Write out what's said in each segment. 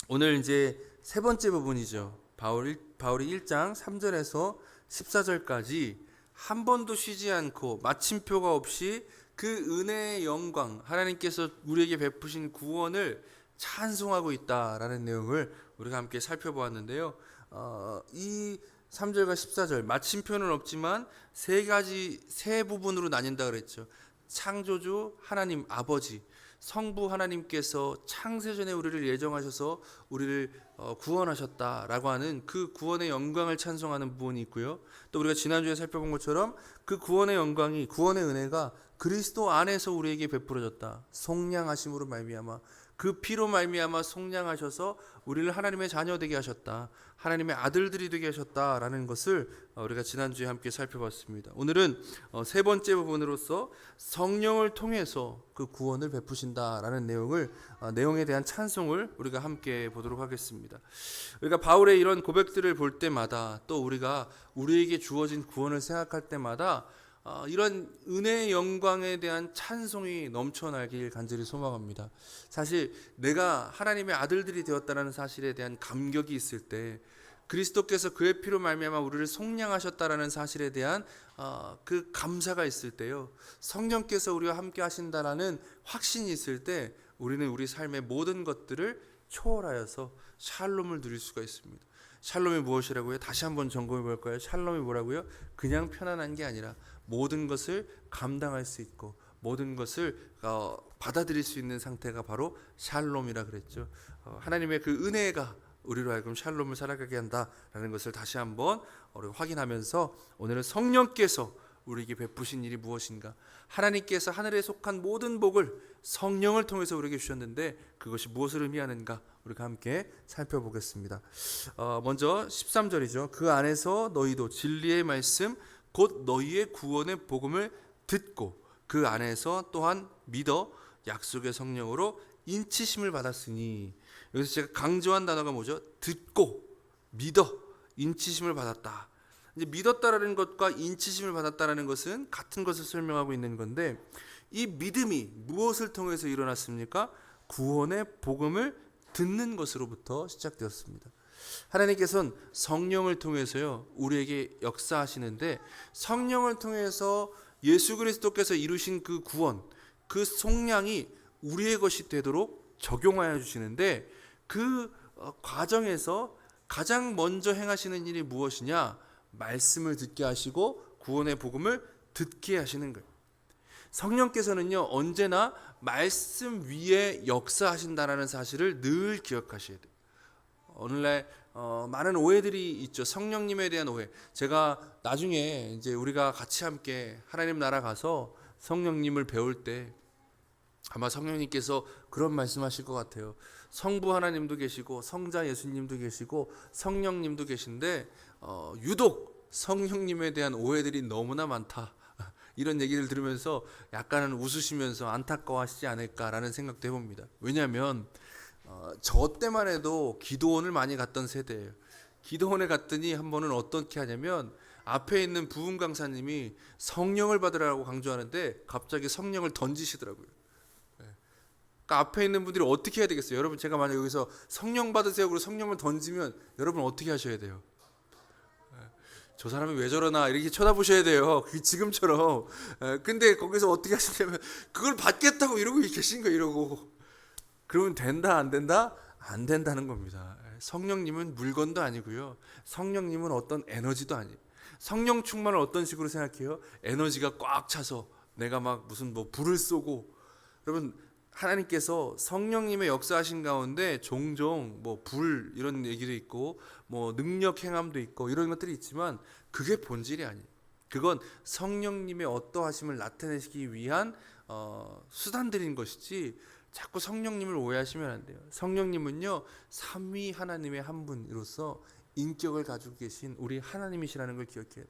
오늘 이제 세 번째 부분이죠. 바울이 1장 3절에서 14절까지 한 번도 쉬지 않고 마침표가 없이 그 은혜의 영광, 하나님께서 우리에게 베푸신 구원을 찬송하고 있다라는 내용을 우리가 함께 살펴보았는데요. 이 3절과 14절 마침표는 없지만 세 부분으로 나뉜다 그랬죠. 창조주 하나님 아버지, 성부 하나님께서 창세전에 우리를 예정하셔서 우리를 구원하셨다라고 하는 그 구원의 영광을 찬송하는 부분이 있고요. 또 우리가 지난주에 살펴본 것처럼 그 구원의 영광이, 구원의 은혜가 그리스도 안에서 우리에게 베풀어졌다. 속량하심으로 말미암아, 그 피로 말미암아 속량하셔서 우리를 하나님의 자녀 되게 하셨다. 하나님의 아들들이 되게 하셨다라는 것을 우리가 지난주에 함께 살펴봤습니다. 오늘은 세 번째 부분으로서 성령을 통해서 그 구원을 베푸신다라는 내용에 대한 찬송을 우리가 함께 보도록 하겠습니다. 우리가 바울의 이런 고백들을 볼 때마다, 또 우리가 우리에게 주어진 구원을 생각할 때마다 이런 은혜의 영광에 대한 찬송이 넘쳐나길 간절히 소망합니다. 사실 내가 하나님의 아들들이 되었다는 사실에 대한 감격이 있을 때, 그리스도께서 그의 피로 말미암아 우리를 속량하셨다라는 사실에 대한 그 감사가 있을 때요, 성령께서 우리와 함께 하신다라는 확신이 있을 때, 우리는 우리 삶의 모든 것들을 초월하여서 샬롬을 누릴 수가 있습니다. 샬롬이 무엇이라고요? 다시 한번 점검해 볼까요? 샬롬이 뭐라고요? 그냥 편안한 게 아니라 모든 것을 감당할 수 있고 모든 것을 받아들일 수 있는 상태가 바로 샬롬이라 그랬죠. 하나님의 그 은혜가 우리로 하여금 샬롬을 살아가게 한다라는 것을 다시 한번 우리가 확인하면서, 오늘은 성령께서 우리에게 베푸신 일이 무엇인가, 하나님께서 하늘에 속한 모든 복을 성령을 통해서 우리에게 주셨는데 그것이 무엇을 의미하는가 우리가 함께 살펴보겠습니다. 먼저 13절이죠. 그 안에서 너희도 진리의 말씀 곧 너희의 구원의 복음을 듣고 그 안에서 또한 믿어 약속의 성령으로 인치심을 받았으니, 여기서 제가 강조한 단어가 뭐죠? 듣고 믿어 인치심을 받았다. 이제 믿었다라는 것과 인치심을 받았다라는 것은 같은 것을 설명하고 있는 건데, 이 믿음이 무엇을 통해서 일어났습니까? 구원의 복음을 듣는 것으로부터 시작되었습니다. 하나님께서는 성령을 통해서요 우리에게 역사하시는데, 성령을 통해서 예수 그리스도께서 이루신 그 구원, 그 속량이 우리의 것이 되도록 적용하여 주시는데, 그 과정에서 가장 먼저 행하시는 일이 무엇이냐? 말씀을 듣게 하시고 구원의 복음을 듣게 하시는 거예요. 성령께서는요 언제나 말씀 위에 역사하신다라는 사실을 늘 기억하셔야 돼요. 오늘날 많은 오해들이 있죠. 성령님에 대한 오해. 제가 나중에 이제 우리가 같이 함께 하나님 나라 가서 성령님을 배울 때 아마 성령님께서 그런 말씀하실 것 같아요. 성부 하나님도 계시고 성자 예수님도 계시고 성령님도 계신데 유독 성령님에 대한 오해들이 너무나 많다. 이런 얘기를 들으면서 약간은 웃으시면서 안타까워하시지 않을까라는 생각도 해봅니다. 왜냐하면 저 때만 해도 기도원을 많이 갔던 세대예요. 기도원에 갔더니 한 번은 어떻게 하냐면, 앞에 있는 부흥 강사님이 성령을 받으라고 강조하는데 갑자기 성령을 던지시더라고요. 그러니까 앞에 있는 분들이 어떻게 해야 되겠어요? 여러분, 제가 만약 여기서 성령 받으세요 그리고 성령을 던지면 여러분 어떻게 하셔야 돼요? 저 사람이 왜 저러나 이렇게 쳐다보셔야 돼요. 지금처럼. 근데 거기서 어떻게 하시냐면 그걸 받겠다고 이러고 계신 거예요. 이러고. 그러면 된다 안 된다? 안 된다는 겁니다. 성령님은 물건도 아니고요. 성령님은 어떤 에너지도 아니에요. 성령 충만을 어떤 식으로 생각해요? 에너지가 꽉 차서 내가 막 무슨 불을 쏘고. 여러분, 하나님께서 성령님의 역사하신 가운데 종종 불 이런 얘기도 있고 능력 행함도 있고 이런 것들이 있지만 그게 본질이 아니에요. 그건 성령님의 어떠하심을 나타내시기 위한 수단들인 것이지, 자꾸 성령님을 오해하시면 안 돼요. 성령님은요 삼위 하나님의 한 분으로서 인격을 가지고 계신 우리 하나님이시라는 걸 기억해야 돼요.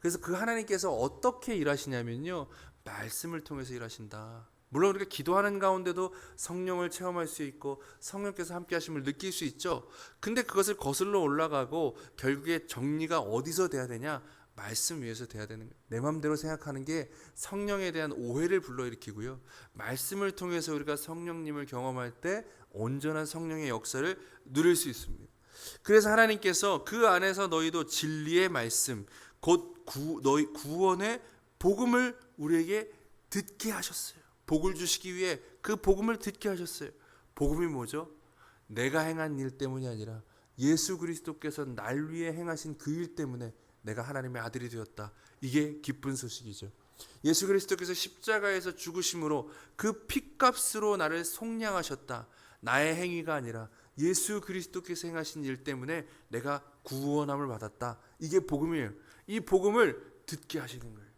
그래서 그 하나님께서 어떻게 일하시냐면요, 말씀을 통해서 일하신다. 물론 우리가 기도하는 가운데도 성령을 체험할 수 있고 성령께서 함께 하심을 느낄 수 있죠. 근데 그것을 거슬러 올라가고 결국에 정리가 어디서 돼야 되냐? 말씀 위에서 돼야 되는 거예요. 내 마음대로 생각하는 게 성령에 대한 오해를 불러일으키고요, 말씀을 통해서 우리가 성령님을 경험할 때 온전한 성령의 역사를 누릴 수 있습니다. 그래서 하나님께서 그 안에서 너희도 진리의 말씀 곧 너희 구원의 복음을 우리에게 듣게 하셨어요. 복을 주시기 위해 그 복음을 듣게 하셨어요. 복음이 뭐죠? 내가 행한 일 때문이 아니라 예수 그리스도께서 날 위해 행하신 그 일 때문에 내가 하나님의 아들이 되었다. 이게 기쁜 소식이죠. 예수 그리스도께서 십자가에서 죽으심으로 그 핏값으로 나를 속량하셨다. 나의 행위가 아니라 예수 그리스도께서 행하신 일 때문에 내가 구원함을 받았다. 이게 복음이에요. 이 복음을 듣게 하시는 거예요.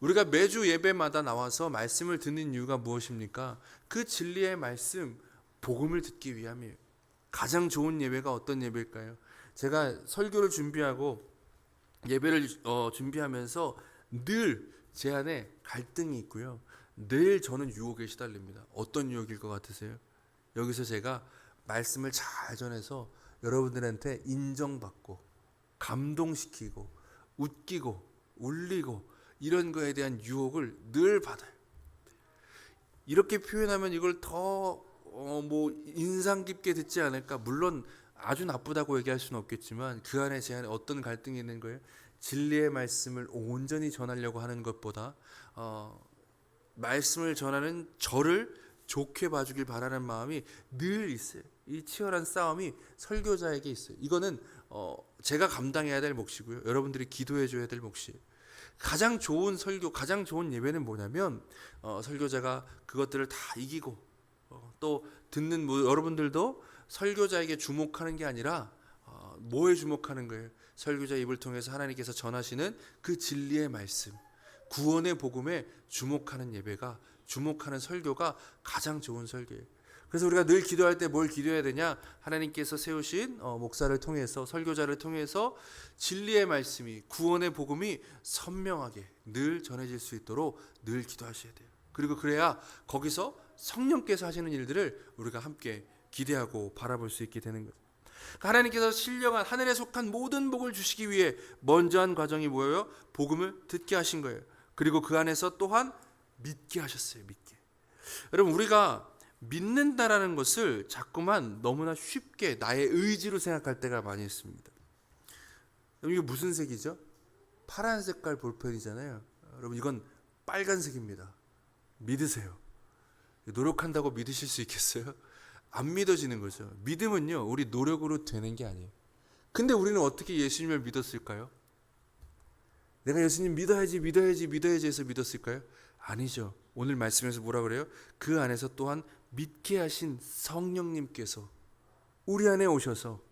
우리가 매주 예배마다 나와서 말씀을 듣는 이유가 무엇입니까? 그 진리의 말씀, 복음을 듣기 위함이에요. 가장 좋은 예배가 어떤 예배일까요? 제가 설교를 준비하고 예배를 준비하면서 늘 제 안에 갈등이 있고요. 늘 저는 유혹에 시달립니다. 어떤 유혹일 것 같으세요? 여기서 제가 말씀을 잘 전해서 여러분들한테 인정받고 감동시키고 웃기고 울리고 이런 거에 대한 유혹을 늘 받아요. 이렇게 표현하면 이걸 더 인상 깊게 듣지 않을까? 물론 아주 나쁘다고 얘기할 수는 없겠지만 그 안에 제 안에 어떤 갈등이 있는 거예요? 진리의 말씀을 온전히 전하려고 하는 것보다 말씀을 전하는 저를 좋게 봐주길 바라는 마음이 늘 있어요. 이 치열한 싸움이 설교자에게 있어요. 이거는 제가 감당해야 될 몫이고요. 여러분들이 기도해 줘야 될 몫이에요. 가장 좋은 설교, 가장 좋은 예배는 뭐냐면 설교자가 그것들을 다 이기고 또 듣는 여러분들도 설교자에게 주목하는 게 아니라 뭐에 주목하는 거예요? 설교자 입을 통해서 하나님께서 전하시는 그 진리의 말씀, 구원의 복음에 주목하는 예배가, 주목하는 설교가 가장 좋은 설교예요. 그래서 우리가 늘 기도할 때 뭘 기도해야 되냐? 하나님께서 세우신 목사를 통해서, 설교자를 통해서 진리의 말씀이, 구원의 복음이 선명하게 늘 전해질 수 있도록 늘 기도하셔야 돼요. 그리고 그래야 거기서 성령께서 하시는 일들을 우리가 함께 기대하고 바라볼 수 있게 되는 거죠. 하나님께서 신령한 하늘에 속한 모든 복을 주시기 위해 먼저 한 과정이 뭐예요? 복음을 듣게 하신 거예요. 그리고 그 안에서 또한 믿게 하셨어요. 믿게. 여러분, 우리가 믿는다라는 것을 자꾸만 너무나 쉽게 나의 의지로 생각할 때가 많이 있습니다. 이게 무슨 색이죠? 파란 색깔 볼펜이잖아요. 여러분, 이건 빨간색입니다. 믿으세요. 노력한다고 믿으실 수 있겠어요? 안 믿어지는 거죠. 믿음은요, 우리 노력으로 되는 게 아니에요. 근데 우리는 어떻게 예수님을 믿었을까요? 내가 예수님 믿어야지 해서 믿었을까요? 아니죠. 오늘 말씀에서 뭐라 그래요? 그 안에서 또한 믿게 하신 성령님께서 우리 안에 오셔서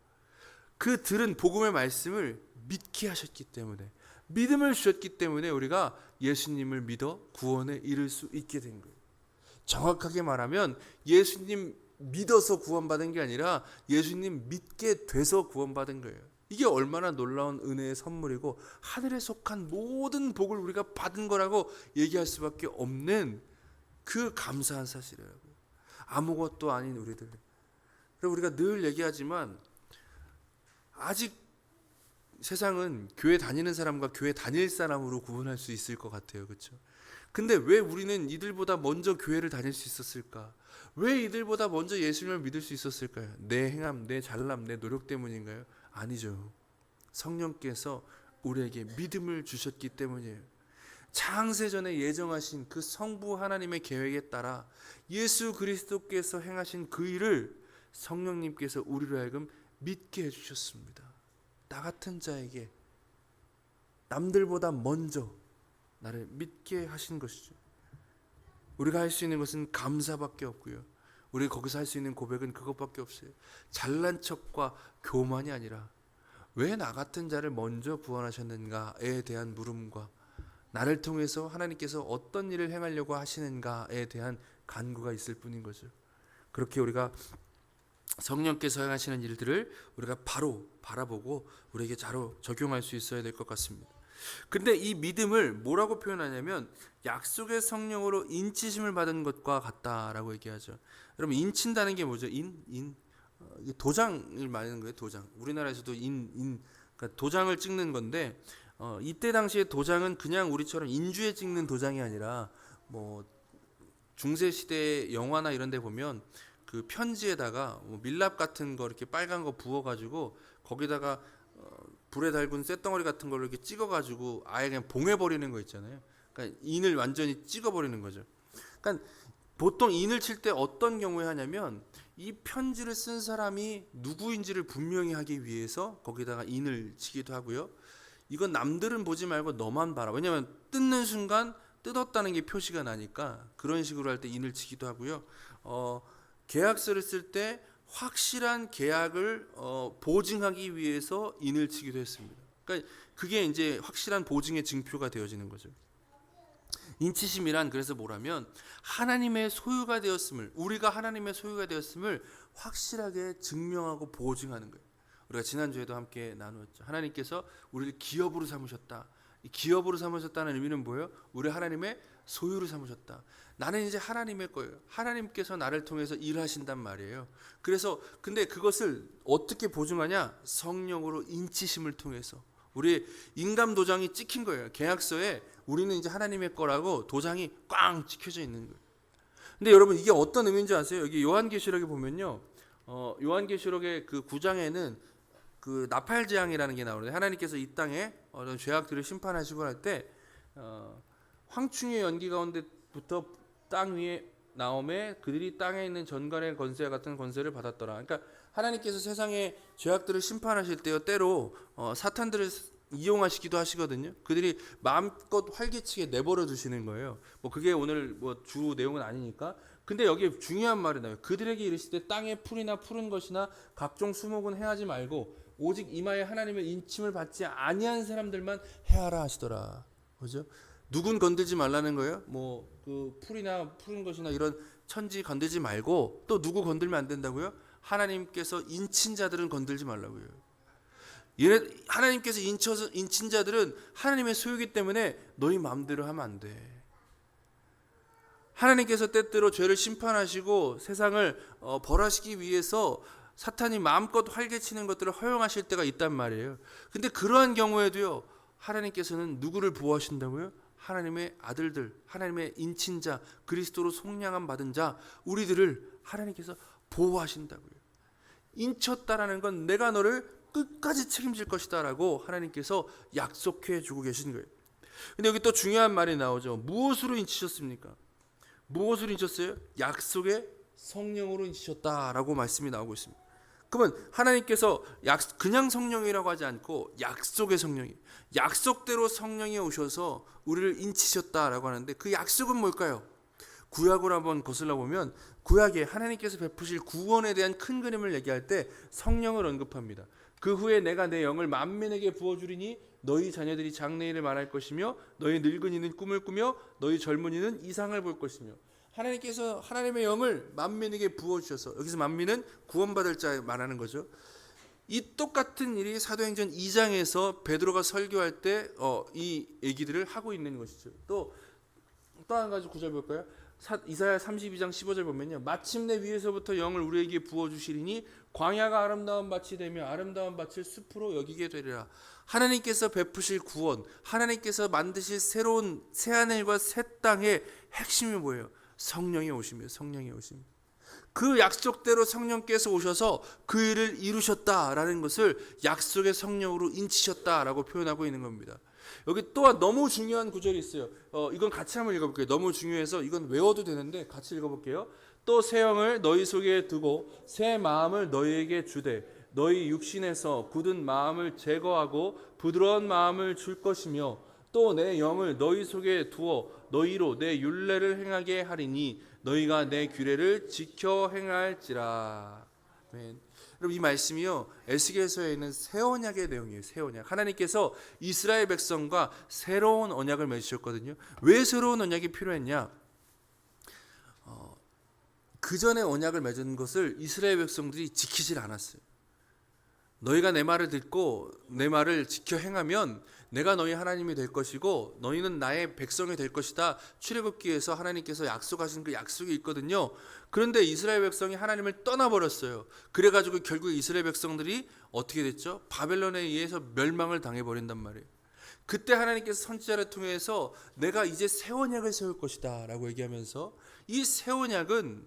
그 들은 복음의 말씀을 믿게 하셨기 때문에, 믿음을 주셨기 때문에 우리가 예수님을 믿어 구원에 이를 수 있게 된 거예요. 정확하게 말하면 예수님 믿어서 구원받은 게 아니라 예수님 믿게 돼서 구원받은 거예요. 이게 얼마나 놀라운 은혜의 선물이고 하늘에 속한 모든 복을 우리가 받은 거라고 얘기할 수밖에 없는 그 감사한 사실이에요. 아무것도 아닌 우리들. 그리고 우리가 늘 얘기하지만 아직 세상은 교회 다니는 사람과 교회 다닐 사람으로 구분할 수 있을 것 같아요. 그렇죠? 근데 왜 우리는 이들보다 먼저 교회를 다닐 수 있었을까? 왜 이들보다 먼저 예수님을 믿을 수 있었을까요? 내 행함, 내 잘남, 내 노력 때문인가요? 아니죠. 성령께서 우리에게 믿음을 주셨기 때문이에요. 창세전에 예정하신 그 성부 하나님의 계획에 따라 예수 그리스도께서 행하신 그 일을 성령님께서 우리로 하여금 믿게 해주셨습니다. 나 같은 자에게 남들보다 먼저 나를 믿게 하신 것이죠. 우리가 할 수 있는 것은 감사밖에 없고요. 우리 거기서 할 수 있는 고백은 그것밖에 없어요. 잘난 척과 교만이 아니라 왜 나 같은 자를 먼저 구원하셨는가에 대한 물음과 나를 통해서 하나님께서 어떤 일을 행하려고 하시는가에 대한 간구가 있을 뿐인 거죠. 그렇게 우리가 성령께서 행하시는 일들을 우리가 바로 바라보고 우리에게 바로 적용할 수 있어야 될 것 같습니다. 근데 이 믿음을 뭐라고 표현하냐면 약속의 성령으로 인치심을 받은 것과 같다라고 얘기하죠. 여러분, 인친다는 게 뭐죠? 도장을 말하는 거예요. 도장. 우리나라에서도 그러니까 도장을 찍는 건데 이때 당시에 도장은 그냥 우리처럼 인주에 찍는 도장이 아니라 뭐 중세 시대 영화나 이런 데 보면 그 편지에다가 뭐 밀랍 같은 거 이렇게 빨간 거 부어가지고 거기다가 불에 달군 쇳덩어리 같은 걸로 이렇게 찍어가지고 아예 그냥 봉해버리는 거 있잖아요. 그러니까 인을 완전히 찍어버리는 거죠. 그러니까 보통 인을 칠 때 어떤 경우에 하냐면 이 편지를 쓴 사람이 누구인지를 분명히 하기 위해서 거기다가 인을 치기도 하고요. 이건 남들은 보지 말고 너만 봐라. 왜냐하면 뜯는 순간 뜯었다는 게 표시가 나니까 그런 식으로 할 때 인을 치기도 하고요. 계약서를 쓸 때 확실한 계약을 보증하기 위해서 인을 치기도 했습니다. 그러니까 그게 이제 확실한 보증의 증표가 되어지는 거죠. 인치심이란 그래서 뭐라면 하나님의 소유가 되었음을, 우리가 하나님의 소유가 되었음을 확실하게 증명하고 보증하는 거예요. 우리가 지난주에도 함께 나누었죠. 하나님께서 우리를 기업으로 삼으셨다. 이 기업으로 삼으셨다는 의미는 뭐예요? 우리 하나님의 소유로 삼으셨다. 나는 이제 하나님의 거예요. 하나님께서 나를 통해서 일하신단 말이에요. 그래서 근데 그것을 어떻게 보증하냐? 성령으로 인치심을 통해서. 우리 인감 도장이 찍힌 거예요. 계약서에 우리는 이제 하나님의 거라고 도장이 꽝 찍혀져 있는 거예요. 근데 여러분 이게 어떤 의미인지 아세요? 여기 요한계시록에 보면요. 요한계시록의 그 9장에는 그 나팔 재앙이라는 게 나오는데 하나님께서 이 땅에 죄악들을 심판하시고 할 때 황충의 연기 가운데부터 땅 위에 나오매 그들이 땅에 있는 전갈의 권세와 같은 권세를 받았더라. 그러니까 하나님께서 세상의 죄악들을 심판하실 때요 때로 사탄들을 이용하시기도 하시거든요. 그들이 마음껏 활기치게 내버려 두시는 거예요. 뭐 그게 오늘 뭐 주 내용은 아니니까. 근데 여기에 중요한 말이 나와요. 그들에게 이르시되 땅에 풀이나 푸른 것이나 각종 수목은 해하지 말고 오직 이마에 하나님의 인침을 받지 아니한 사람들만 해하라 하시더라. 그죠? 누군 건들지 말라는 거예요. 뭐 그 풀이나 푸른 것이나 이런 천지 건들지 말고 또 누구 건들면 안 된다고요? 하나님께서 인친 자들은 건들지 말라고요. 하나님께서 인친 자들은 하나님의 소유이기 때문에 너희 마음대로 하면 안 돼. 하나님께서 때때로 죄를 심판하시고 세상을 벌하시기 위해서 사탄이 마음껏 활개치는 것들을 허용하실 때가 있단 말이에요. 근데 그러한 경우에도요, 하나님께서는 누구를 보호하신다고요? 하나님의 아들들, 하나님의 인친자, 그리스도로 속량함 받은 자, 우리들을 하나님께서 보호하신다고요. 인쳤다라는 건 내가 너를 끝까지 책임질 것이다 라고 하나님께서 약속해 주고 계신 거예요. 근데 여기 또 중요한 말이 나오죠. 무엇으로 인치셨습니까? 무엇으로 인쳤어요? 약속의 성령으로 인치셨다라고 말씀이 나오고 있습니다. 그러면 하나님께서 그냥 성령이라고 하지 않고 약속의 성령이, 약속대로 성령이 오셔서 우리를 인치셨다라고 하는데 그 약속은 뭘까요? 구약으로 한번 거슬러 보면 구약에 하나님께서 베푸실 구원에 대한 큰 그림을 얘기할 때 성령을 언급합니다. 그 후에 내가 내 영을 만민에게 부어주리니 너희 자녀들이 장래일을 말할 것이며 너희 늙은이는 꿈을 꾸며 너희 젊은이는 이상을 볼 것이며, 하나님께서 하나님의 영을 만민에게 부어주셔서, 여기서 만민은 구원받을 자 말하는 거죠. 이 똑같은 일이 사도행전 2장에서 베드로가 설교할 때 이 얘기들을 하고 있는 것이죠. 또 한 가지 구절 볼까요? 이사야 32장 15절 보면요, 마침내 위에서부터 영을 우리에게 부어주시리니 광야가 아름다운 밭이 되며 아름다운 밭을 숲으로 여기게 되리라. 하나님께서 베푸실 구원, 하나님께서 만드실 새로운 새하늘과 새 땅의 핵심이 뭐예요? 성령이 오십니다. 성령이 오십니다. 그 약속대로 성령께서 오셔서 그 일을 이루셨다라는 것을 약속의 성령으로 인치셨다라고 표현하고 있는 겁니다. 여기 또한 너무 중요한 구절이 있어요. 이건 같이 한번 읽어볼게요. 너무 중요해서 이건 외워도 되는데 같이 읽어볼게요. 또 새 영을 너희 속에 두고 새 마음을 너희에게 주되 너희 육신에서 굳은 마음을 제거하고 부드러운 마음을 줄 것이며 또 내 영을 너희 속에 두어 너희로 내 율례를 행하게 하리니 너희가 내 규례를 지켜 행할지라. 아멘. 여러분 이 말씀이요 에스겔서에 있는 새 언약의 내용이에요. 새 언약. 하나님께서 이스라엘 백성과 새로운 언약을 맺으셨거든요. 왜 새로운 언약이 필요했냐? 그 전에 언약을 맺은 것을 이스라엘 백성들이 지키질 않았어요. 너희가 내 말을 듣고 내 말을 지켜 행하면 내가 너희 하나님이 될 것이고 너희는 나의 백성이 될 것이다. 출애굽기에서 하나님께서 약속하신 그 약속이 있거든요. 그런데 이스라엘 백성이 하나님을 떠나버렸어요. 그래가지고 결국 이스라엘 백성들이 어떻게 됐죠? 바벨론에 의해서 멸망을 당해버린단 말이에요. 그때 하나님께서 선지자를 통해서 내가 이제 새 언약을 세울 것이다 라고 얘기하면서 이 새 언약은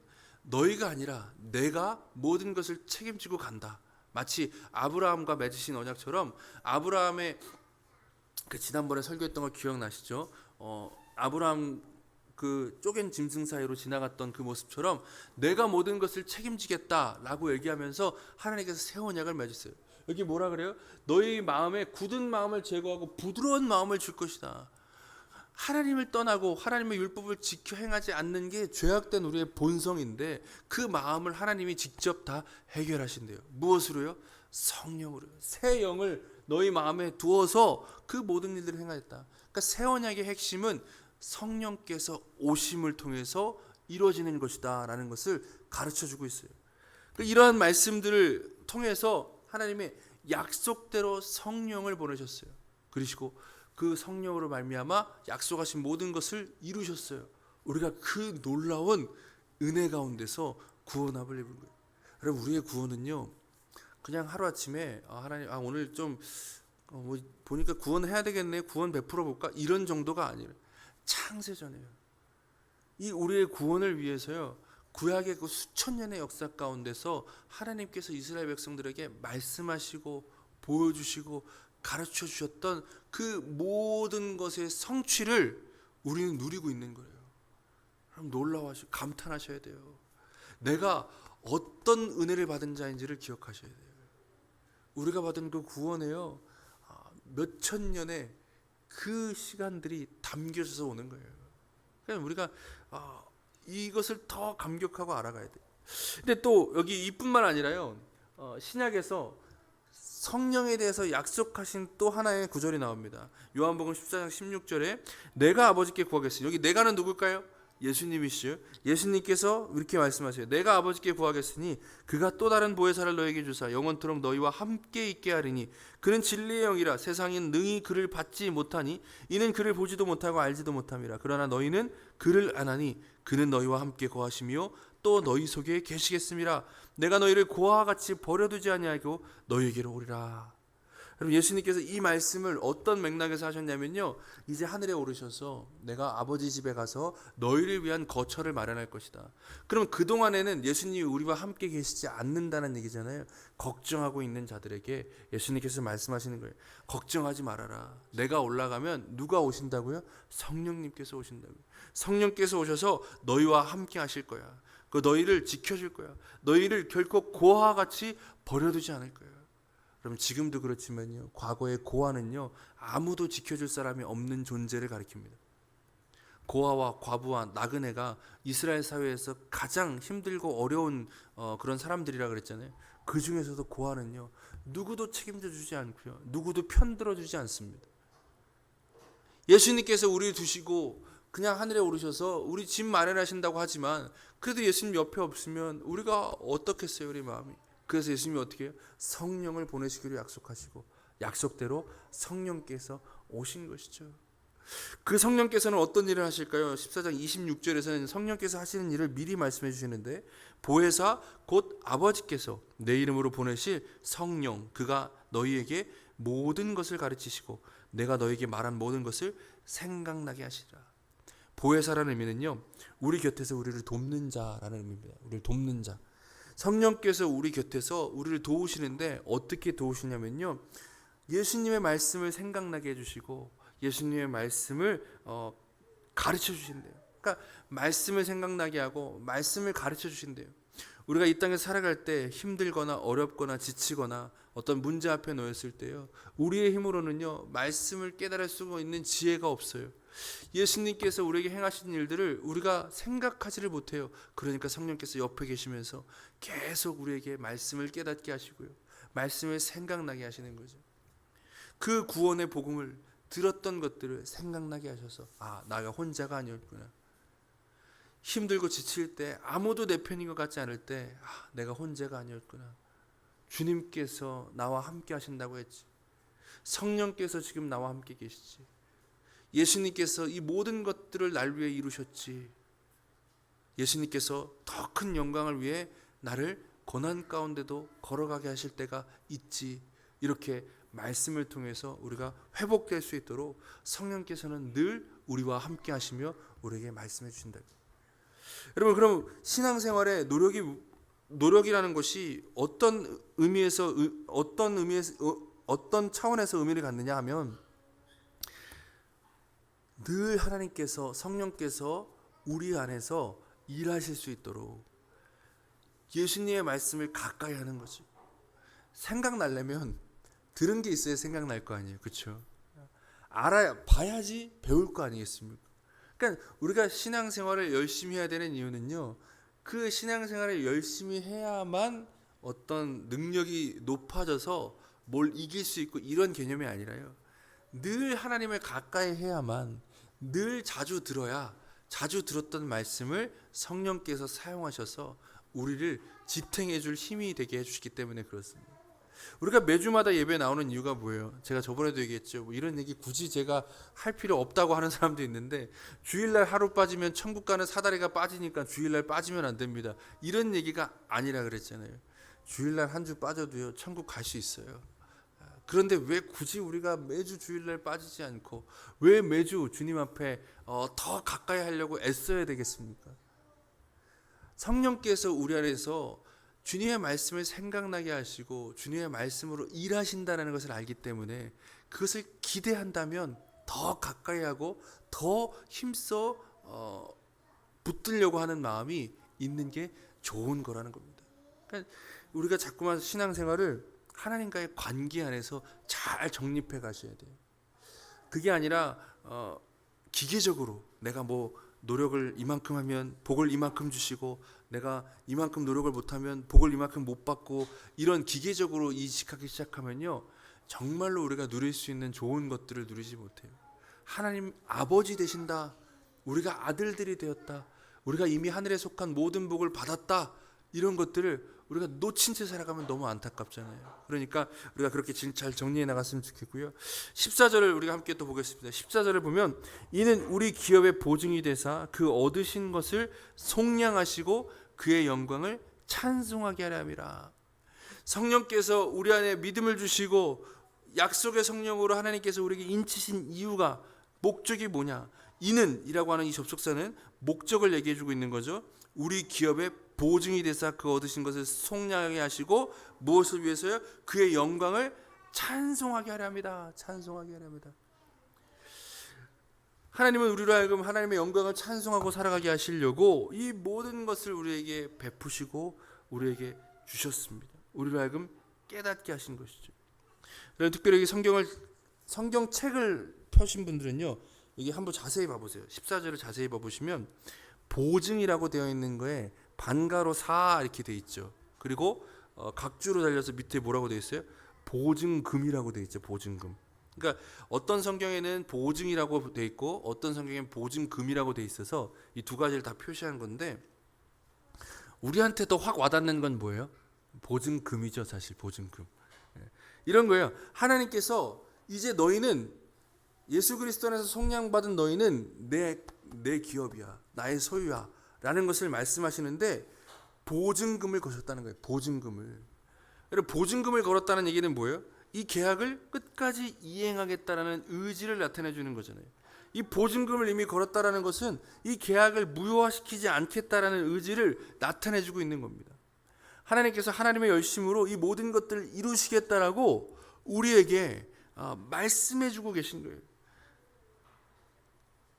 너희가 아니라 내가 모든 것을 책임지고 간다. 마치 아브라함과 맺으신 언약처럼 아브라함의 그 지난번에 설교했던 거 기억나시죠? 아브라함 그 쪼갠 짐승 사이로 지나갔던 그 모습처럼 내가 모든 것을 책임지겠다라고 얘기하면서 하나님께서 새 언약을 맺으세요. 여기 뭐라 그래요? 너희 마음에 굳은 마음을 제거하고 부드러운 마음을 줄 것이다. 하나님을 떠나고 하나님의 율법을 지켜 행하지 않는 게 죄악된 우리의 본성인데 그 마음을 하나님이 직접 다 해결하신대요. 무엇으로요? 성령으로요. 새 영을 너희 마음에 두어서 그 모든 일들을 행하였다. 그러니까 새 언약의 핵심은 성령께서 오심을 통해서 이루어지는 것이다 라는 것을 가르쳐주고 있어요. 이러한 말씀들을 통해서 하나님의 약속대로 성령을 보내셨어요. 그러시고 그 성령으로 말미암아 약속하신 모든 것을 이루셨어요. 우리가 그 놀라운 은혜 가운데서 구원함을 입은 거예요. 여러분, 우리의 구원은요 그냥 하루아침에 하나님 오늘 좀 보니까 구원해야 되겠네, 구원 베풀어 볼까, 이런 정도가 아니에요. 창세전에요. 이 우리의 구원을 위해서요 구약의 그 수천 년의 역사 가운데서 하나님께서 이스라엘 백성들에게 말씀하시고 보여주시고 가르쳐 주셨던 그 모든 것의 성취를 우리는 누리고 있는 거예요. 그럼 놀라워하시고 감탄하셔야 돼요. 내가 어떤 은혜를 받은 자인지를 기억하셔야 돼요. 우리가 받은 그 구원에요 몇천 년의 그 시간들이 담겨져서 오는 거예요. 그러니까 우리가 이것을 더 감격하고 알아가야 돼요. 근데 또 여기 이뿐만 아니라요 신약에서 성령에 대해서 약속하신 또 하나의 구절이 나옵니다. 요한복음 14장 16절에 내가 아버지께 구하겠으니, 여기 내가는 누굴까요? 예수님이시죠. 예수님께서 이렇게 말씀하세요. 내가 아버지께 구하겠으니 그가 또 다른 보혜사를 너에게 주사 영원토록 너희와 함께 있게 하리니 그는 진리의 영이라 세상인 능히 그를 받지 못하니 이는 그를 보지도 못하고 알지도 못함이라. 그러나 너희는 그를 아나니 그는 너희와 함께 거하시며 또 너희 속에 계시겠음이라. 내가 너희를 고아와 같이 버려두지 아니하고 너희에게로 오리라. 여러분, 예수님께서 이 말씀을 어떤 맥락에서 하셨냐면요 이제 하늘에 오르셔서 내가 아버지 집에 가서 너희를 위한 거처를 마련할 것이다. 그럼 그동안에는 예수님이 우리와 함께 계시지 않는다는 얘기잖아요. 걱정하고 있는 자들에게 예수님께서 말씀하시는 거예요. 걱정하지 말아라. 내가 올라가면 누가 오신다고요? 성령님께서 오신다고요. 성령께서 오셔서 너희와 함께 하실 거야. 그 너희를 지켜줄 거야. 너희를 결코 고아와 같이 버려두지 않을 거야. 그럼 지금도 그렇지만요 과거의 고아는요 아무도 지켜줄 사람이 없는 존재를 가리킵니다. 고아와 과부와 나그네가 이스라엘 사회에서 가장 힘들고 어려운 그런 사람들이라 그랬잖아요. 그 중에서도 고아는요 누구도 책임져 주지 않고요 누구도 편들어 주지 않습니다. 예수님께서 우리를 두시고 그냥 하늘에 오르셔서 우리 집 마련하신다고 하지만 그래도 예수님 옆에 없으면 우리가 어떻겠어요, 우리 마음이. 그래서 예수님이 어떻게 해요? 성령을 보내시기로 약속하시고 약속대로 성령께서 오신 것이죠. 그 성령께서는 어떤 일을 하실까요? 14장 26절에서는 성령께서 하시는 일을 미리 말씀해 주시는데 보혜사 곧 아버지께서 내 이름으로 보내실 성령, 그가 너희에게 모든 것을 가르치시고 내가 너희에게 말한 모든 것을 생각나게 하시리라. 보혜사라는 의미는요 우리 곁에서 우리를 돕는 자라는 의미입니다. 우리를 돕는 자. 성령께서 우리 곁에서 우리를 도우시는데 어떻게 도우시냐면요 예수님의 말씀을 생각나게 해주시고 예수님의 말씀을 가르쳐 주신대요. 그러니까 말씀을 생각나게 하고 말씀을 가르쳐 주신대요. 우리가 이 땅에 살아갈 때 힘들거나 어렵거나 지치거나 어떤 문제 앞에 놓였을 때요 우리의 힘으로는요 말씀을 깨달을 수가 있는 지혜가 없어요. 예수님께서 우리에게 행하신 일들을 우리가 생각하지를 못해요. 그러니까 성령께서 옆에 계시면서 계속 우리에게 말씀을 깨닫게 하시고요 말씀을 생각나게 하시는 거죠. 그 구원의 복음을 들었던 것들을 생각나게 하셔서 나가 혼자가 아니었구나. 힘들고 지칠 때 아무도 내 편인 것 같지 않을 때 내가 혼자가 아니었구나. 주님께서 나와 함께 하신다고 했지. 성령께서 지금 나와 함께 계시지. 예수님께서 이 모든 것들을 날 위해 이루셨지. 예수님께서 더 큰 영광을 위해 나를 고난 가운데도 걸어가게 하실 때가 있지. 이렇게 말씀을 통해서 우리가 회복될 수 있도록 성령께서는 늘 우리와 함께 하시며 우리에게 말씀해 주신다. 여러분, 그럼 신앙생활에 노력이라는 것이 어떤 차원에서 의미를 갖느냐 하면, 늘 하나님께서, 성령께서 우리 안에서 일하실 수 있도록 예수님의 말씀을 가까이 하는 거죠. 생각나려면 들은 게 있어야 생각날 거 아니에요. 그렇죠? 봐야지 배울 거 아니겠습니까? 그러니까 우리가 신앙생활을 열심히 해야 되는 이유는요, 그 신앙생활을 열심히 해야만 어떤 능력이 높아져서 뭘 이길 수 있고 이런 개념이 아니라요, 늘 하나님을 가까이 해야만, 늘 자주 들었던 말씀을 성령께서 사용하셔서 우리를 지탱해 줄 힘이 되게 해주시기 때문에 그렇습니다. 우리가 매주마다 예배에 나오는 이유가 뭐예요? 제가 저번에도 얘기했죠. 뭐 이런 얘기 굳이 제가 할 필요 없다고 하는 사람도 있는데, 주일날 하루 빠지면 천국 가는 사다리가 빠지니까 주일날 빠지면 안 됩니다, 이런 얘기가 아니라 그랬잖아요. 주일날 한 주 빠져도요, 천국 갈 수 있어요. 그런데 왜 굳이 우리가 매주 주일날 빠지지 않고 왜 매주 주님 앞에 더 가까이 하려고 애써야 되겠습니까? 성령께서 우리 안에서 주님의 말씀을 생각나게 하시고 주님의 말씀으로 일하신다는 것을 알기 때문에, 그것을 기대한다면 더 가까이 하고 더 힘써 붙들려고 하는 마음이 있는 게 좋은 거라는 겁니다. 그러니까 우리가 자꾸만 신앙생활을 하나님과의 관계 안에서 잘 정립해 가셔야 돼요. 그게 아니라 기계적으로 내가 뭐 노력을 이만큼 하면 복을 이만큼 주시고, 내가 이만큼 노력을 못하면 복을 이만큼 못 받고, 이런 기계적으로 인식하기 시작하면요, 정말로 우리가 누릴 수 있는 좋은 것들을 누리지 못해요. 하나님 아버지 되신다, 우리가 아들들이 되었다, 우리가 이미 하늘에 속한 모든 복을 받았다, 이런 것들을 우리가 놓친 채 살아가면 너무 안타깝잖아요. 그러니까 우리가 그렇게 잘 정리해 나갔으면 좋겠고요. 14절을 우리가 함께 또 보겠습니다. 14절을 보면, 이는 우리 기업의 보증이 되사 그 얻으신 것을 속량하시고 그의 영광을 찬송하게 하려 함이라. 성령께서 우리 안에 믿음을 주시고 약속의 성령으로 하나님께서 우리에게 인치신 이유가, 목적이 뭐냐? 이는 이라고 하는 이 접속사는 목적을 얘기해 주고 있는 거죠. 우리 기업의 보증이 되사 그 얻으신 것을 속량하게 하시고, 무엇을 위해서요? 그의 영광을 찬송하게 하려 합니다. 찬송하게 하려 합니다. 하나님은 우리로 하여금 하나님의 영광을 찬송하고 살아가게 하시려고 이 모든 것을 우리에게 베푸시고 우리에게 주셨습니다. 우리로 하여금 깨닫게 하신 것이죠. 특별히 성경책을 펴신 분들은요, 여기 한번 자세히 봐보세요. 14절을 자세히 봐보시면 보증이라고 되어 있는 거에 반가로 사 이렇게 되어 있죠. 그리고 각주로 달려서 밑에 뭐라고 되어 있어요? 보증금이라고 되어 있죠. 보증금. 그러니까 어떤 성경에는 보증이라고 되어 있고 어떤 성경에는 보증금이라고 되어 있어서 이 두 가지를 다 표시한 건데, 우리한테 더 확 와닿는 건 뭐예요? 보증금이죠. 사실 보증금. 이런 거예요. 하나님께서 이제 너희는, 예수 그리스도 안에서 속량받은 너희는 내 기업이야, 나의 소유야 라는 것을 말씀하시는데, 보증금을 거셨다는 거예요. 보증금을. 보증금을 걸었다는 얘기는 뭐예요? 이 계약을 끝까지 이행하겠다라는 의지를 나타내 주는 거잖아요. 이 보증금을 이미 걸었다라는 것은 이 계약을 무효화시키지 않겠다라는 의지를 나타내 주고 있는 겁니다. 하나님께서 하나님의 열심으로 이 모든 것들을 이루시겠다라고 우리에게 말씀해 주고 계신 거예요.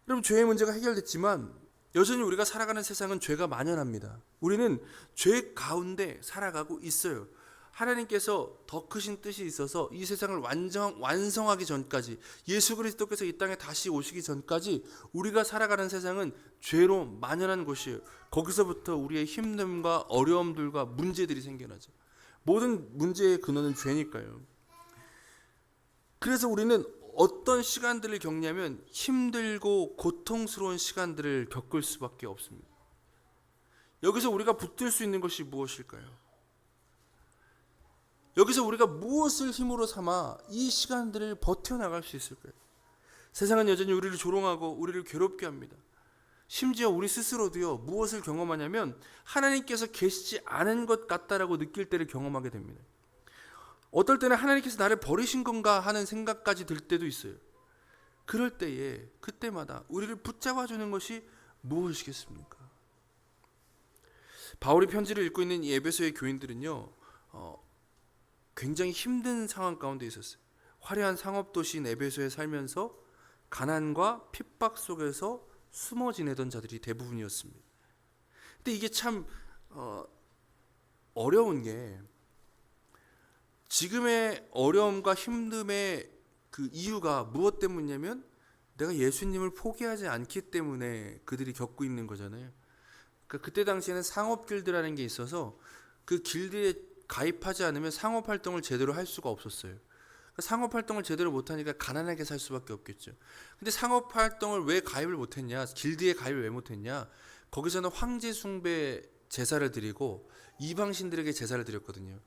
여러분, 죄의 문제가 해결됐지만 여전히 우리가 살아가는 세상은 죄가 만연합니다. 우리는 죄 가운데 살아가고 있어요. 하나님께서 더 크신 뜻이 있어서 이 세상을 완성하기 전까지, 예수 그리스도께서 이 땅에 다시 오시기 전까지 우리가 살아가는 세상은 죄로 만연한 곳이에요. 거기서부터 우리의 힘듦과 어려움들과 문제들이 생겨나죠. 모든 문제의 근원은 죄니까요. 그래서 우리는 어떤 시간들을 겪냐면 힘들고 고통스러운 시간들을 겪을 수밖에 없습니다. 여기서 우리가 붙들 수 있는 것이 무엇일까요? 여기서 우리가 무엇을 힘으로 삼아 이 시간들을 버텨나갈 수 있을까요? 세상은 여전히 우리를 조롱하고 우리를 괴롭게 합니다. 심지어 우리 스스로도요, 무엇을 경험하냐면 하나님께서 계시지 않은 것 같다라고 느낄 때를 경험하게 됩니다. 어떨 때는 하나님께서 나를 버리신 건가 하는 생각까지 들 때도 있어요. 그럴 때에, 그때마다 우리를 붙잡아 주는 것이 무엇이겠습니까? 바울이 편지를 읽고 있는 이 에베소의 교인들은요, 굉장히 힘든 상황 가운데 있었어요. 화려한 상업 도시인 에베소에 살면서 가난과 핍박 속에서 숨어 지내던 자들이 대부분이었습니다. 근데 이게 참 어려운 게, 지금의 어려움과 힘듦의 그 이유가 무엇 때문이냐면 내가 예수님을 포기하지 않기 때문에 그들이 겪고 있는 거잖아요. 그러니까 그때 당시에는 상업 길드라는 게 있어서 그 길드에 가입하지 않으면 상업 활동을 제대로 할 수가 없었어요. 그러니까 상업 활동을 제대로 못하니까 가난하게 살 수밖에 없겠죠. 근데 상업 활동을 왜 가입을 못했냐, 길드에 가입을 왜 못했냐, 거기서는 황제 숭배 제사를 드리고 이방신들에게 제사를 드렸거든요.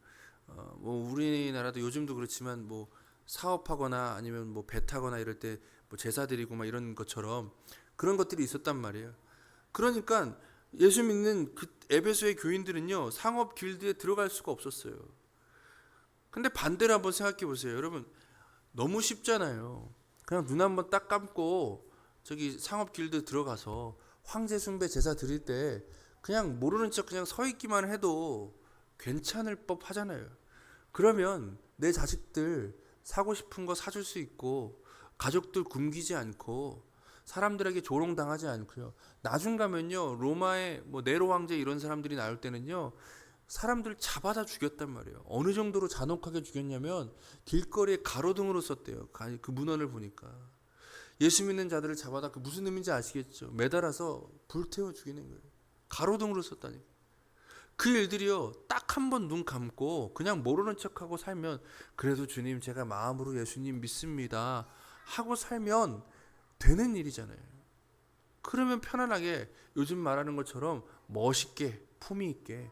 뭐 우리나라도 요즘도 그렇지만 뭐 사업하거나 아니면 뭐 배 타거나 이럴 때 뭐 제사 드리고 막 이런 것처럼 그런 것들이 있었단 말이에요. 그러니까 예수 믿는 그 에베소의 교인들은요, 상업 길드에 들어갈 수가 없었어요. 근데 반대로 한번 생각해 보세요. 여러분, 너무 쉽잖아요. 그냥 눈 한번 딱 감고 저기 상업 길드 들어가서 황제 숭배 제사 드릴 때 그냥 모르는 척 그냥 서 있기만 해도 괜찮을 법 하잖아요. 그러면 내 자식들 사고 싶은 거 사줄 수 있고, 가족들 굶기지 않고, 사람들에게 조롱당하지 않고요. 나중 가면요, 로마의 뭐 네로 황제 이런 사람들이 나올 때는요, 사람들 잡아다 죽였단 말이에요. 어느 정도로 잔혹하게 죽였냐면 길거리에 가로등으로 썼대요. 그 문헌을 보니까 예수 믿는 자들을 잡아다, 그 무슨 의미인지 아시겠죠? 매달아서 불태워 죽이는 거예요. 가로등으로 썼다니. 그 일들이요, 딱 한 번 눈 감고 그냥 모르는 척하고 살면, 그래도 주님 제가 마음으로 예수님 믿습니다 하고 살면 되는 일이잖아요. 그러면 편안하게 요즘 말하는 것처럼 멋있게 품위 있게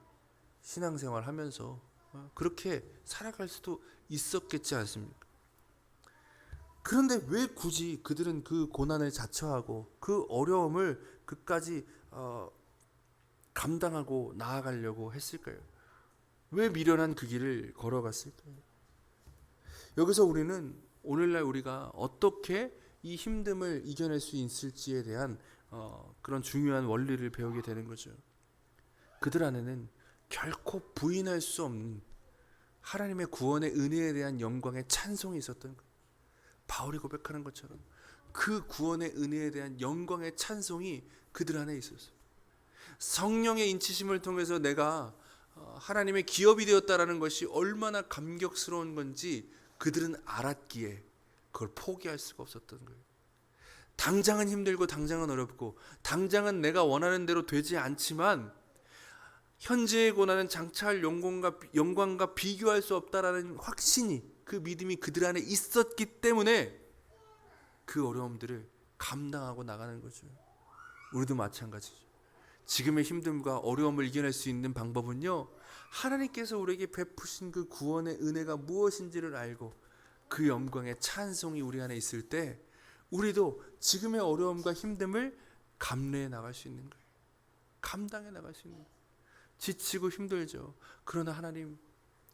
신앙생활 하면서 그렇게 살아갈 수도 있었겠지 않습니까? 그런데 왜 굳이 그들은 그 고난을 자처하고 그 어려움을 끝까지 감당하고 나아가려고 했을까요? 왜 미련한 그 길을 걸어갔을까요? 여기서 우리는 오늘날 우리가 어떻게 이 힘듦을 이겨낼 수 있을지에 대한 그런 중요한 원리를 배우게 되는 거죠. 그들 안에는 결코 부인할 수 없는 하나님의 구원의 은혜에 대한 영광의 찬송이 있었던 거예요. 바울이 고백하는 것처럼 그 구원의 은혜에 대한 영광의 찬송이 그들 안에 있었어요. 성령의 인치심을 통해서 내가 하나님의 기업이 되었다라는 것이 얼마나 감격스러운 건지 그들은 알았기에 그걸 포기할 수가 없었던 거예요. 당장은 힘들고 당장은 어렵고 당장은 내가 원하는 대로 되지 않지만 현재의 고난은 장차할 영광과 비교할 수 없다라는 확신이, 그 믿음이 그들 안에 있었기 때문에 그 어려움들을 감당하고 나가는 거죠. 우리도 마찬가지죠. 지금의 힘듦과 어려움을 이겨낼 수 있는 방법은요, 하나님께서 우리에게 베푸신 그 구원의 은혜가 무엇인지를 알고 그 영광의 찬송이 우리 안에 있을 때 우리도 지금의 어려움과 힘듦을 감내해 나갈 수 있는 거예요. 감당해 나갈 수 있는 거예요. 지치고 힘들죠. 그러나 하나님,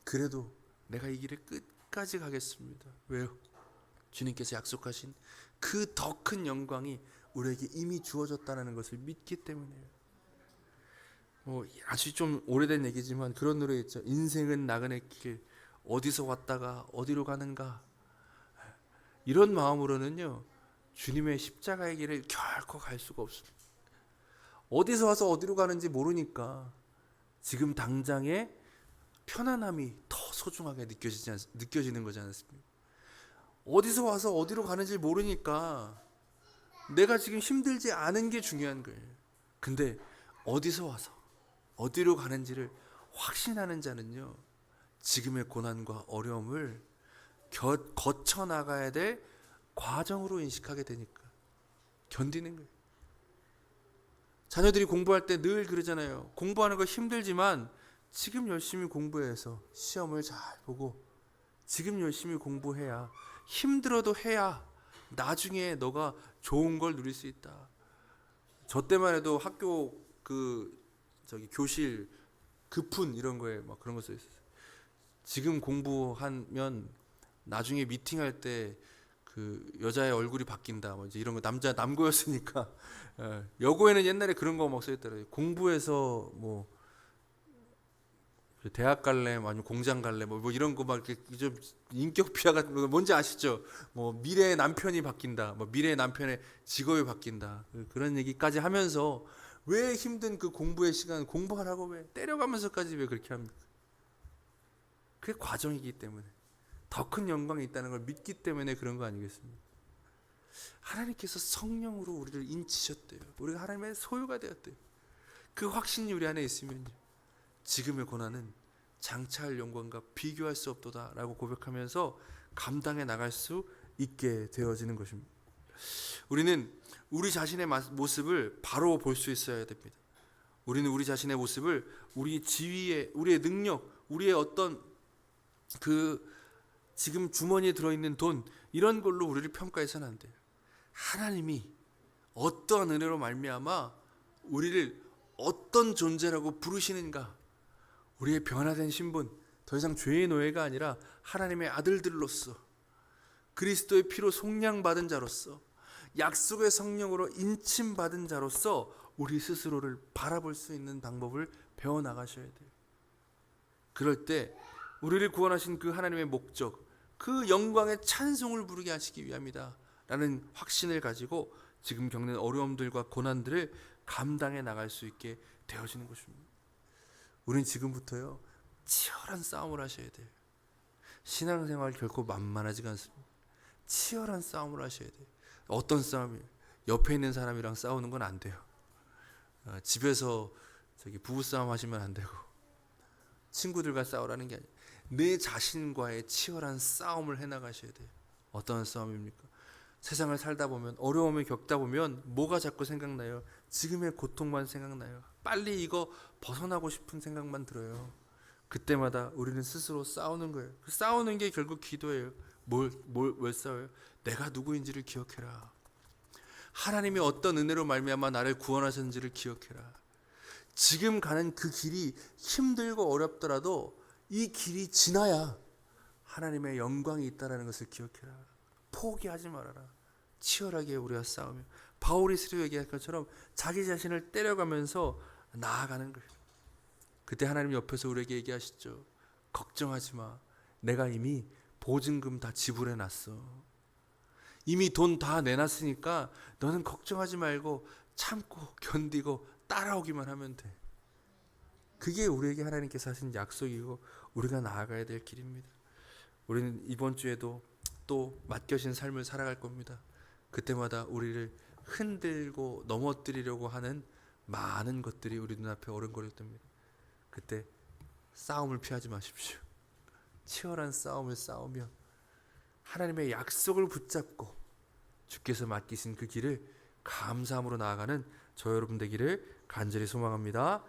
그래도 내가 이 길을 끝까지 가겠습니다. 왜요? 주님께서 약속하신 그 더 큰 영광이 우리에게 이미 주어졌다는 것을 믿기 때문이에요. 아주 좀 오래된 얘기지만 그런 노래 있죠. 인생은 나그네 길, 어디서 왔다가 어디로 가는가. 이런 마음으로는요, 주님의 십자가의 길을 결코 갈 수가 없습니다. 어디서 와서 어디로 가는지 모르니까 지금 당장의 편안함이 더 소중하게 느껴지는 거지 않습니까? 어디서 와서 어디로 가는지 모르니까 내가 지금 힘들지 않은 게 중요한 거예요. 근데 어디서 와서 어디로 가는지를 확신하는 자는요, 지금의 고난과 어려움을 거쳐 나가야 될 과정으로 인식하게 되니까 견디는 거예요. 자녀들이 공부할 때 늘 그러잖아요. 공부하는 거 힘들지만 지금 열심히 공부해서 시험을 잘 보고 지금 열심히 공부해야, 힘들어도 해야 나중에 너가 좋은 걸 누릴 수 있다. 저 때만 해도 학교 교실 급훈 이런 거에 막 그런 거 써 있었어요. 지금 공부하면 나중에 미팅할 때 그 여자의 얼굴이 바뀐다. 뭐 이제 이런 거, 남고였으니까 여고에는 옛날에 그런 거 막 써 있더라고요. 공부해서 뭐 대학 갈래, 아니면 공장 갈래, 뭐 이런 거 막 이렇게 좀 인격 비하 같은 거 뭔지 아시죠? 뭐 미래의 남편이 바뀐다, 뭐 미래의 남편의 직업이 바뀐다, 그런 얘기까지 하면서 왜 힘든 그 공부의 시간 공부하라고 왜 때려가면서까지 왜 그렇게 합니까? 그게 과정이기 때문에 더 큰 영광이 있다는 걸 믿기 때문에 그런 거 아니겠습니까? 하나님께서 성령으로 우리를 인치셨대요. 우리가 하나님의 소유가 되었대요. 그 확신이 우리 안에 있으면요, 지금의 고난은 장차할 영광과 비교할 수 없도다라고 고백하면서 감당해 나갈 수 있게 되어지는 것입니다. 우리는 우리 자신의 모습을 바로 볼 수 있어야 됩니다. 우리는 우리 자신의 모습을 우리 지위에, 우리의 능력, 우리의 어떤 그 지금 주머니에 들어있는 돈, 이런 걸로 우리를 평가해서는 안 돼요. 하나님이 어떠한 은혜로 말미암아 우리를 어떤 존재라고 부르시는가, 우리의 변화된 신분, 더 이상 죄의 노예가 아니라 하나님의 아들들로서, 그리스도의 피로 속량받은 자로서, 약속의 성령으로 인침받은 자로서 우리 스스로를 바라볼 수 있는 방법을 배워나가셔야 돼요. 그럴 때 우리를 구원하신 그 하나님의 목적, 그 영광의 찬송을 부르게 하시기 위함이다 라는 확신을 가지고 지금 겪는 어려움들과 고난들을 감당해 나갈 수 있게 되어지는 것입니다. 우린 지금부터요, 치열한 싸움을 하셔야 돼요. 신앙생활 결코 만만하지가 않습니다. 치열한 싸움을 하셔야 돼요. 어떤 싸움이에요? 옆에 있는 사람이랑 싸우는 건 안 돼요. 집에서 부부싸움 하시면 안 되고, 친구들과 싸우라는 게 아니에요. 내 자신과의 치열한 싸움을 해나가셔야 돼요. 어떤 싸움입니까? 세상을 살다 보면, 어려움을 겪다 보면 뭐가 자꾸 생각나요? 지금의 고통만 생각나요. 빨리 이거 벗어나고 싶은 생각만 들어요. 그때마다 우리는 스스로 싸우는 거예요. 그 싸우는 게 결국 기도예요. 왜 싸워요? 내가 누구인지를 기억해라. 하나님이 어떤 은혜로 말미암아 나를 구원하셨는지를 기억해라. 지금 가는 그 길이 힘들고 어렵더라도 이 길이 지나야 하나님의 영광이 있다는 것을 기억해라. 포기하지 말아라. 치열하게 우리가 싸우며, 바울이 스리오 얘기할 것처럼 자기 자신을 때려가면서 나아가는 거예요. 그때 하나님 옆에서 우리에게 얘기하시죠. 걱정하지 마. 내가 이미 보증금 다 지불해 놨어. 이미 돈 다 내놨으니까 너는 걱정하지 말고 참고 견디고 따라오기만 하면 돼. 그게 우리에게 하나님께서 하신 약속이고 우리가 나아가야 될 길입니다. 우리는 이번 주에도 또 맡겨진 삶을 살아갈 겁니다. 그때마다 우리를 흔들고 넘어뜨리려고 하는 많은 것들이 우리 눈앞에 어른거릴 때입니다. 그때 싸움을 피하지 마십시오. 치열한 싸움을 싸우며 하나님의 약속을 붙잡고 주께서 맡기신 그 길을 감사함으로 나아가는 저 여러분 되기를 간절히 소망합니다.